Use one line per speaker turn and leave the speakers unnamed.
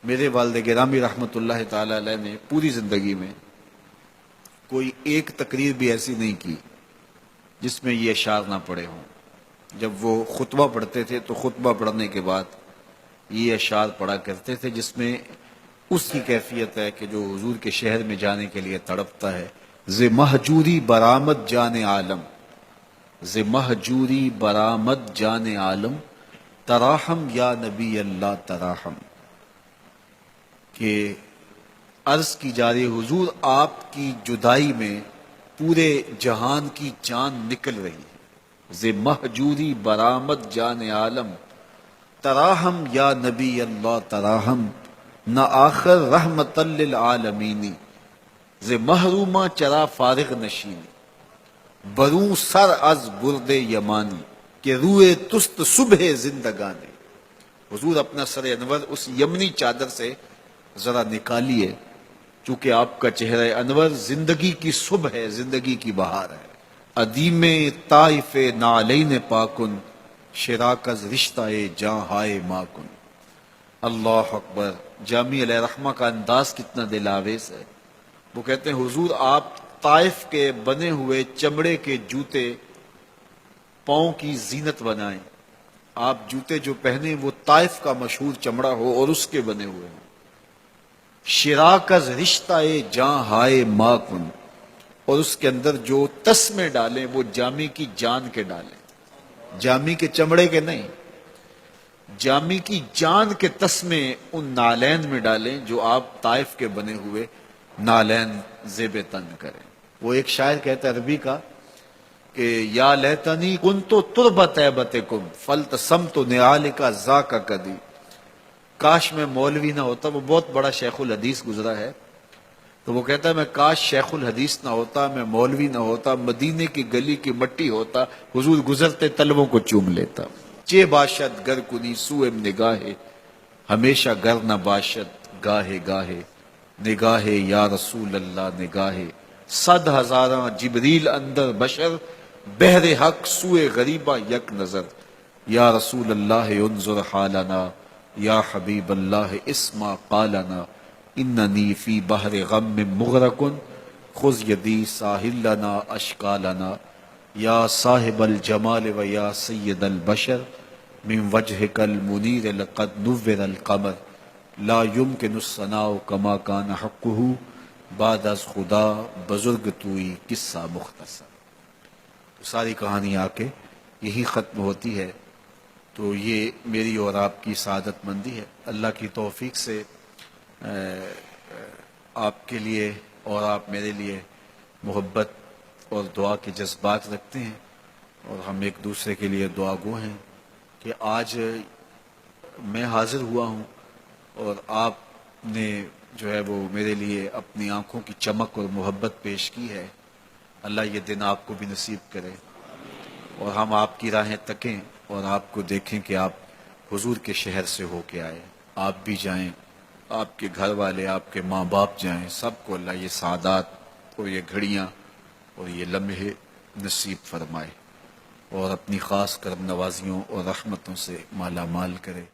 میرے والد گرامی رحمۃ اللہ تعالی علیہ نے پوری زندگی میں کوئی ایک تقریر بھی ایسی نہیں کی جس میں یہ اشعار نہ پڑے ہوں۔ جب وہ خطبہ پڑھتے تھے تو خطبہ پڑھنے کے بعد یہ اشعار پڑھا کرتے تھے، جس میں اس کی کیفیت ہے کہ جو حضور کے شہر میں جانے کے لیے تڑپتا ہے۔ ز مہجوری برآمد جان عالم، ز مہجوری برآمد جان عالم، تراہم یا نبی اللہ تراہم، کہ عرض کی جا رہی حضور آپ کی جدائی میں پورے جہان کی جان نکل رہی ہے۔ ز مہجوری برآمد جان عالم، تراہم یا نبی اللہ تراہم، نہ آخر رحمت للعالمین، ز محرومہ چرا فارغ نشینی، بروں سر از برد یمانی، کہ روئے تست صبح زندگانی۔ حضور اپنا سر انور اس یمنی چادر سے ذرا نکالیے، چونکہ آپ کا چہرہ انور زندگی کی صبح ہے، زندگی کی بہار ہے۔ ادیم طائف نعلین پاکن، شراک از رشتہ جاں ہائے ماکن۔ اللہ اکبر۔ جامی علیہ رحمہ کا انداز کتنا دل آویز ہے۔ وہ کہتے ہیں حضور آپ طائف کے بنے ہوئے چمڑے کے جوتے پاؤں کی زینت بنائیں۔ آپ جوتے جو پہنے وہ طائف کا مشہور چمڑا ہو اور اس کے بنے ہوئے ہوں۔ شراک از رشتہ جاں ہائے ماکن، اور اس کے اندر جو تسمے ڈالیں وہ جامی کی جان کے ڈالیں، جامی کے چمڑے کے نہیں، جامی کی جان کے تسمے ان نالین میں ڈالیں جو آپ طائف کے بنے ہوئے نالین زیب تن کریں۔ وہ ایک شاعر کہتا ہے عربی کا کہ یا لیتنی کنت تربت ایبتکم فلتسمت نعالک ذاک کدی، کاش میں مولوی نہ ہوتا۔ وہ بہت بڑا شیخ الحدیث گزرا ہے، تو وہ کہتا ہے میں کاش شیخ الحدیث نہ ہوتا، میں مولوی نہ ہوتا، مدینے کی گلی کی مٹی ہوتا، حضور گزرتے تلووں کو چوم لیتا۔ چے باشد گر کنی سوئم نگاہے، ہمیشہ گر نہ باشد گاہے گاہے، نگاہے یا رسول اللہ نگاہے، صد ہزاراں جبریل اندر بشر، بحر حق سوئے غریبہ یک نظر، یا رسول اللہ انظر حالنا، یا حبیب اللہ اسمع قالنا، اننی فی بحر غم مغرق، خذ یدی ساحل لنا اشکالنا، یا صاحب الجمال و یا سید البشر، من وجهک المنیر لقد نور القمر، لا يمکن الثناء کما کان حقہ، بعد از خدا بزرگ توئی قصہ مختصر۔ ساری کہانی آ کے یہی ختم ہوتی ہے۔ تو یہ میری اور آپ کی سعادت مندی ہے۔ اللہ کی توفیق سے آپ کے لیے اور آپ میرے لیے محبت اور دعا کے جذبات رکھتے ہیں، اور ہم ایک دوسرے کے لیے دعا گو ہیں کہ آج میں حاضر ہوا ہوں اور آپ نے جو ہے وہ میرے لیے اپنی آنکھوں کی چمک اور محبت پیش کی ہے۔ اللہ یہ دن آپ کو بھی نصیب کرے، اور ہم آپ کی راہیں تکیں اور آپ کو دیکھیں کہ آپ حضور کے شہر سے ہو کے آئے، آپ بھی جائیں، آپ کے گھر والے، آپ کے ماں باپ جائیں، سب کو اللہ یہ سعادات اور یہ گھڑیاں اور یہ لمحے نصیب فرمائے، اور اپنی خاص کرم نوازیوں اور رحمتوں سے مالا مال کرے۔